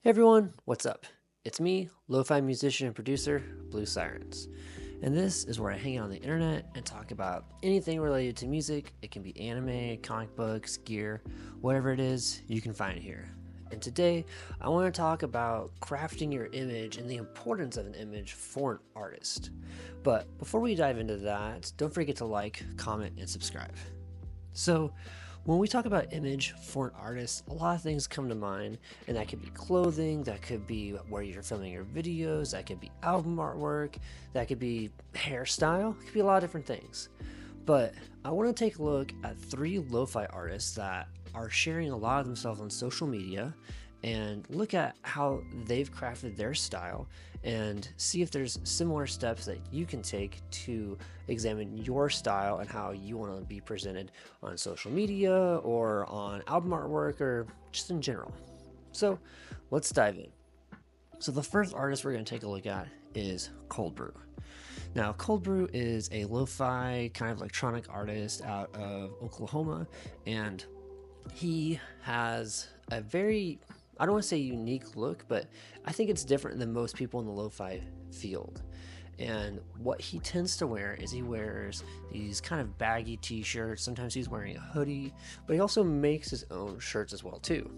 Hey everyone, what's up? It's me, lo-fi musician and producer, Blue Sirens. And this is where I hang out on the internet and talk about anything related to music. It can be anime, comic books, gear, whatever it is, you can find it here. And today, I want to talk about crafting your image and the importance of an image for an artist. But before we dive into that, don't forget to like, comment, and subscribe. So, when we talk about image for an artist, a lot of things come to mind, and that could be clothing, that could be where you're filming your videos, that could be album artwork, that could be hairstyle, it could be a lot of different things. But I want to take a look at three lo-fi artists that are sharing a lot of themselves on social media and look at how they've crafted their style and see if there's similar steps that you can take to examine your style and how you want to be presented on social media or on album artwork or just in general. So let's dive in. So the first artist we're going to take a look at is Coldbrew. Now, Coldbrew is a lo-fi kind of electronic artist out of Oklahoma, and he has a very, I don't want to say unique look, but I think it's different than most people in the lo-fi field. And what he tends to wear is he wears these kind of baggy t-shirts. Sometimes he's wearing a hoodie, but he also makes his own shirts as well too.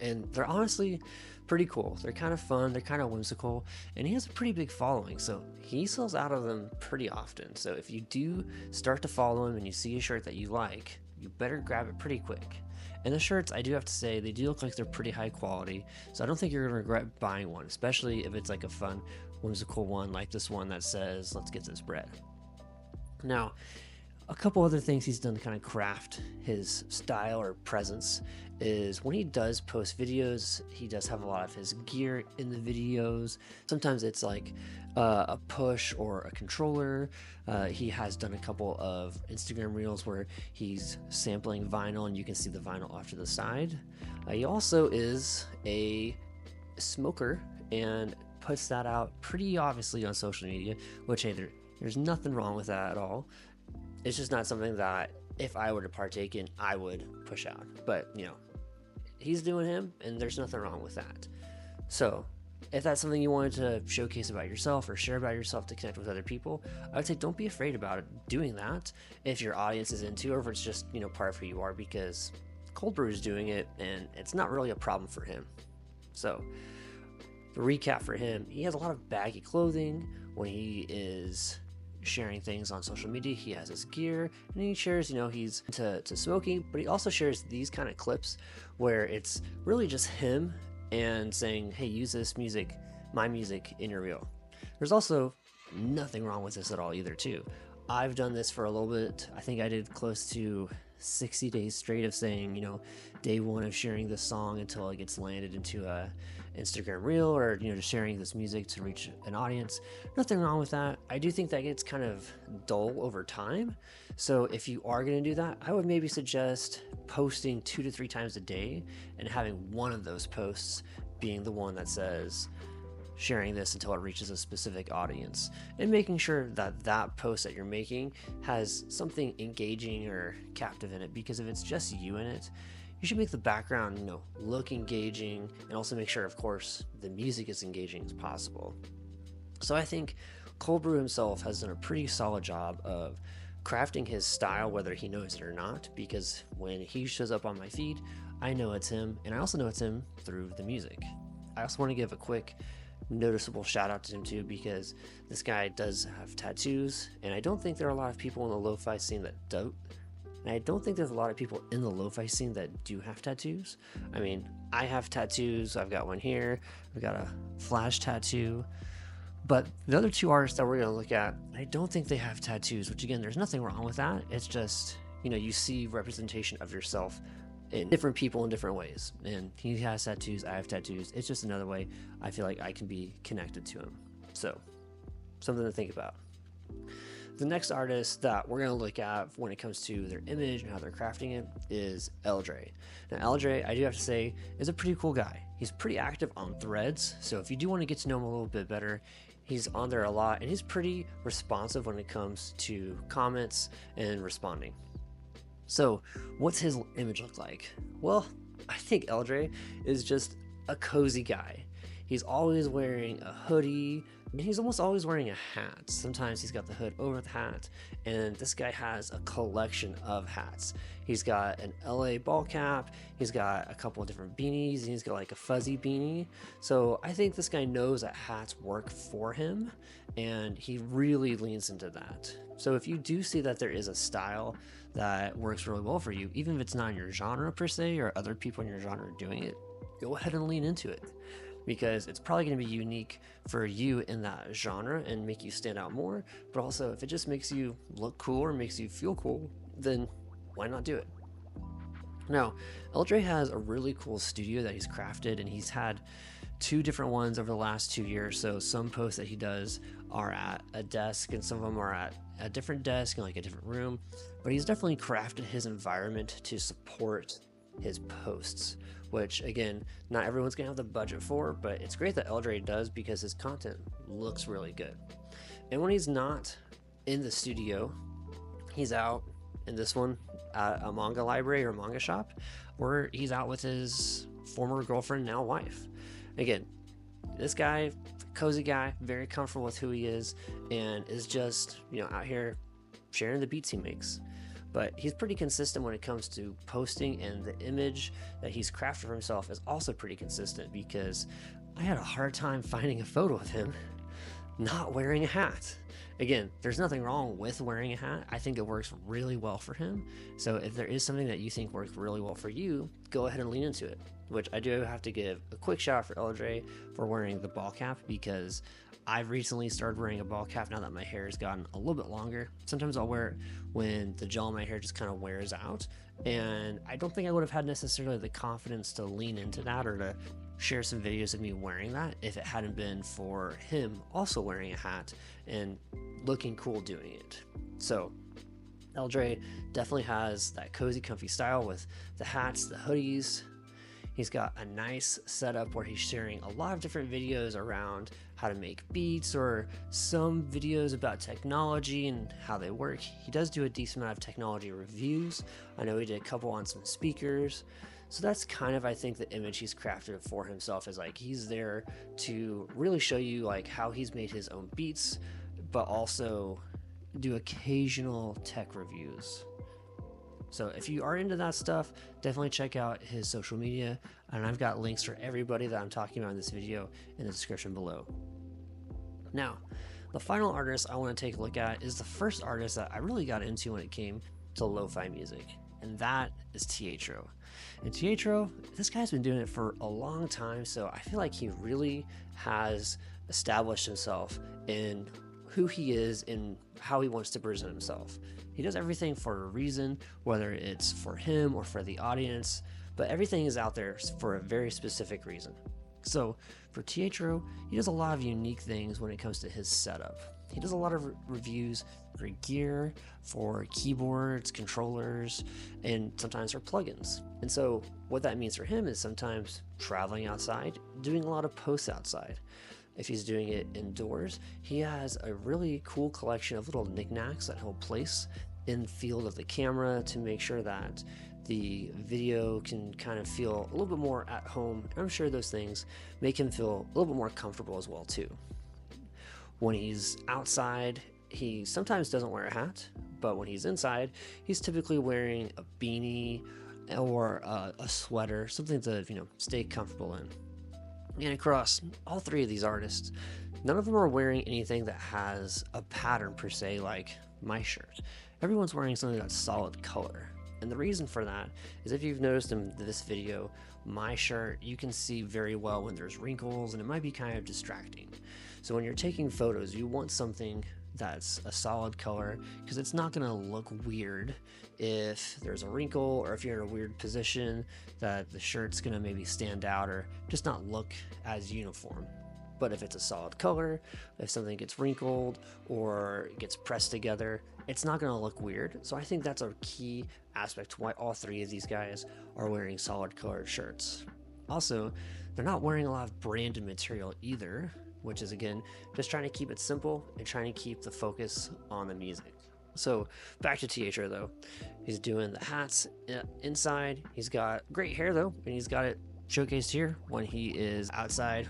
And they're honestly pretty cool. They're kind of fun, they're kind of whimsical, and he has a pretty big following, so he sells out of them pretty often. So if you do start to follow him and you see a shirt that you like, you better grab it pretty quick. And the shirts, I do have to say, they do look like they're pretty high quality, so I don't think you're going to regret buying one, especially if it's like a fun, whimsical one like this one that says, "Let's get this bread." Now, a couple other things he's done to kind of craft his style or presence is when he does post videos, he does have a lot of his gear in the videos. Sometimes it's like a push or a controller. He has done a couple of Instagram reels where he's sampling vinyl and you can see the vinyl off to the side. He also is a smoker and puts that out pretty obviously on social media, which hey, there's nothing wrong with that at all. It's just not something that if I were to partake in, I would push out. But, he's doing him, and there's nothing wrong with that. So, if that's something you wanted to showcase about yourself or share about yourself to connect with other people, I would say don't be afraid about it, doing that if your audience is into, or if it's just, part of who you are, because Coldbrew is doing it, and it's not really a problem for him. So, the recap for him, he has a lot of baggy clothing when he is sharing things on social media. He has his gear and he shares, he's into smoking, but he also shares these kind of clips where it's really just him and saying, hey, use this music, my music, in your reel. There's also nothing wrong with this at all either too. I've done this for a little bit. I think I did close to 60 days straight of saying, day one of sharing this song until it gets landed into a Instagram reel, or just sharing this music to reach an audience. Nothing wrong with that. I do think that gets kind of dull over time, so if you are going to do that, I would maybe suggest posting 2 to 3 times a day and having one of those posts being the one that says sharing this until it reaches a specific audience, and making sure that that post that you're making has something engaging or captive in it, because if it's just you in it, you should make the background, look engaging, and also make sure, of course, the music is engaging as possible. So I think Coldbrew himself has done a pretty solid job of crafting his style, whether he knows it or not, because when he shows up on my feed, I know it's him, and I also know it's him through the music. I also want to give a quick noticeable shout out to him too, because this guy does have tattoos, and I don't think there are a lot of people in the lo-fi scene that don't. And I don't think there's a lot of people in the lo-fi scene that do have tattoos. I mean, I have tattoos. I've got one here. I've got a flash tattoo. But the other two artists that we're going to look at, I don't think they have tattoos, which again, there's nothing wrong with that. It's just, you see representation of yourself in different people in different ways. And he has tattoos, I have tattoos. It's just another way I feel like I can be connected to him. So, something to think about. The next artist that we're going to look at when it comes to their image and how they're crafting it is LJ. Now, LJ, I do have to say, is a pretty cool guy. He's pretty active on Threads, so if you do want to get to know him a little bit better, he's on there a lot, and he's pretty responsive when it comes to comments and responding. So, what's his image look like? Well, I think LJ is just a cozy guy. He's always wearing a hoodie, and he's almost always wearing a hat. Sometimes he's got the hood over the hat, and this guy has a collection of hats. He's got an LA ball cap, he's got a couple of different beanies, and he's got like a fuzzy beanie. So I think this guy knows that hats work for him, and he really leans into that. So if you do see that there is a style that works really well for you, even if it's not in your genre per se, or other people in your genre are doing it, go ahead and lean into it, because it's probably going to be unique for you in that genre and make you stand out more. But also, if it just makes you look cool or makes you feel cool, then why not do it? Now, LJ has a really cool studio that he's crafted, and he's had 2 different ones over the last 2 years. So some posts that he does are at a desk, and some of them are at a different desk in like a different room. But he's definitely crafted his environment to support his posts, which again, not everyone's gonna have the budget for, but it's great that LJ does, because his content looks really good. And when he's not in the studio, he's out in this one at a manga library or manga shop, or he's out with his former girlfriend, now wife. Again, this guy, cozy guy, very comfortable with who he is, and is just, out here sharing the beats he makes. But he's pretty consistent when it comes to posting, and the image that he's crafted for himself is also pretty consistent, because I had a hard time finding a photo of him not wearing a hat. Again, there's nothing wrong with wearing a hat. I think it works really well for him. So if there is something that you think works really well for you, go ahead and lean into it. Which I do have to give a quick shout out for LJ for wearing the ball cap, because I've recently started wearing a ball cap now that my hair has gotten a little bit longer. Sometimes I'll wear it when the gel in my hair just kind of wears out, and I don't think I would have had necessarily the confidence to lean into that or to share some videos of me wearing that if it hadn't been for him also wearing a hat and looking cool doing it. So LJ definitely has that cozy, comfy style with the hats, the hoodies. He's got a nice setup where he's sharing a lot of different videos around how to make beats, or some videos about technology and how they work. He does do a decent amount of technology reviews. I know he did a couple on some speakers. So that's kind of, I think, the image he's crafted for himself, is like he's there to really show you like how he's made his own beats, but also do occasional tech reviews. So if you are into that stuff, definitely check out his social media, and I've got links for everybody that I'm talking about in this video in the description below. Now, the final artist I want to take a look at is the first artist that I really got into when it came to lo-fi music, and that is Taetro. And Taetro, this guy's been doing it for a long time, so I feel like he really has established himself in who he is and how he wants to present himself. He does everything for a reason, whether it's for him or for the audience, but everything is out there for a very specific reason. So for Taetro, he does a lot of unique things when it comes to his setup. He does a lot of reviews for gear, for keyboards, controllers, and sometimes for plugins. And so what that means for him is sometimes traveling outside, doing a lot of posts outside. If he's doing it indoors, he has a really cool collection of little knickknacks that he'll place in the field of the camera to make sure that the video can kind of feel a little bit more at home. I'm sure those things make him feel a little bit more comfortable as well too. When he's outside, he sometimes doesn't wear a hat, but when he's inside, he's typically wearing a beanie or a sweater, something to stay comfortable in. And across all 3 of these artists, none of them are wearing anything that has a pattern per se, like my shirt. Everyone's wearing something that's solid color. And the reason for that is, if you've noticed in this video, my shirt, you can see very well when there's wrinkles, and it might be kind of distracting. So when you're taking photos, you want something that's a solid color, because it's not going to look weird if there's a wrinkle, or if you're in a weird position that the shirt's going to maybe stand out or just not look as uniform. But if it's a solid color, if something gets wrinkled or gets pressed together, it's not going to look weird. So I think that's a key aspect to why all 3 of these guys are wearing solid colored shirts. Also, they're not wearing a lot of branded material either, which is, again, just trying to keep it simple and trying to keep the focus on the music. So back to Taetro though. He's doing the hats inside. He's got great hair though, and he's got it showcased here when he is outside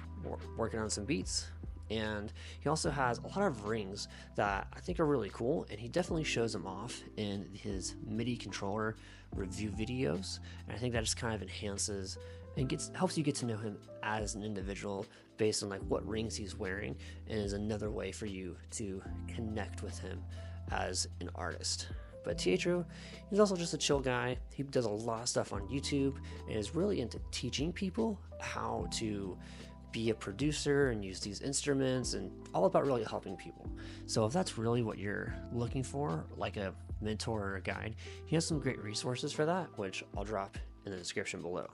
working on some beats. And he also has a lot of rings that I think are really cool, and he definitely shows them off in his MIDI controller review videos. And I think that just kind of enhances and helps you get to know him as an individual based on like what rings he's wearing, and is another way for you to connect with him as an artist. But Taetro, he's also just a chill guy. He does a lot of stuff on YouTube and is really into teaching people how to be a producer and use these instruments, and all about really helping people. So if that's really what you're looking for, like a mentor or a guide, he has some great resources for that, which I'll drop in the description below.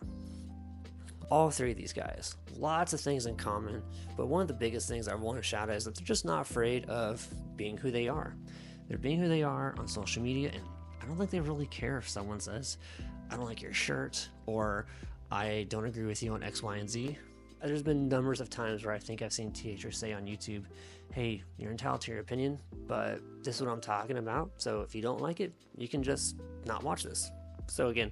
All three of these guys, lots of things in common, but one of the biggest things I want to shout out is that they're just not afraid of being who they are. They're being who they are on social media, and I don't think they really care if someone says, I don't like your shirt, or I don't agree with you on X, Y, and Z. There's been numbers of times where I think I've seen Taetro say on YouTube, hey, you're entitled to your opinion, but this is what I'm talking about, so if you don't like it, you can just not watch this. So again,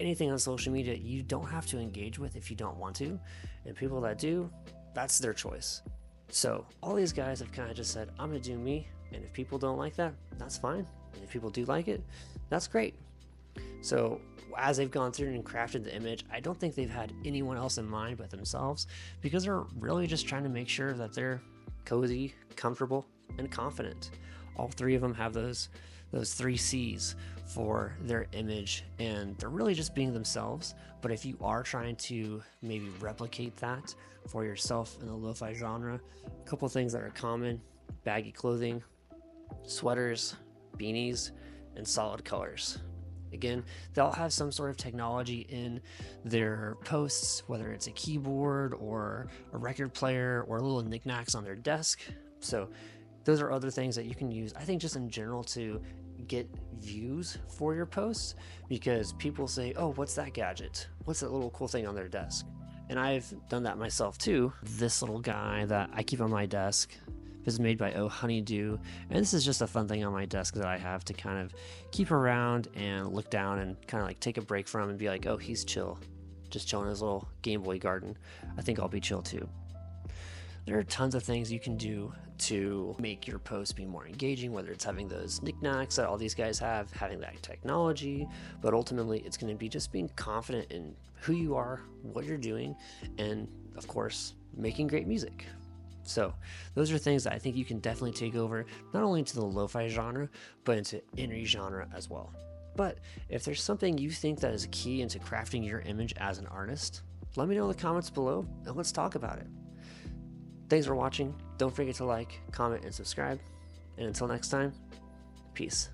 anything on social media you don't have to engage with if you don't want to, and people that do, that's their choice. So all these guys have kind of just said, I'm gonna do me, and if people don't like that, that's fine, and if people do like it, that's great. So as they've gone through and crafted the image, I don't think they've had anyone else in mind but themselves, because they're really just trying to make sure that they're cozy, comfortable, and confident. All three of them have those 3 C's for their image, and they're really just being themselves. But if you are trying to maybe replicate that for yourself in the lo-fi genre, a couple of things that are common: baggy clothing, sweaters, beanies, and solid colors. Again, they'll have some sort of technology in their posts, whether it's a keyboard or a record player or little knickknacks on their desk. So those are other things that you can use, I think, just in general to get views for your posts, because people say, oh, what's that gadget? What's that little cool thing on their desk? And I've done that myself too. This little guy that I keep on my desk is made by Oh.HoneyDew, and this is just a fun thing on my desk that I have to kind of keep around and look down and kind of like take a break from and be like, oh, he's chill, just chilling in his little Game Boy garden. I think I'll be chill too. There are tons of things you can do to make your posts be more engaging, whether it's having those knickknacks that all these guys have, having that technology, but ultimately it's going to be just being confident in who you are, what you're doing, and of course, making great music. So those are things that I think you can definitely take over, not only into the lo-fi genre, but into any genre as well. But if there's something you think that is key into crafting your image as an artist, let me know in the comments below and let's talk about it. Thanks for watching. Don't forget to like, comment, and subscribe. And until next time, peace.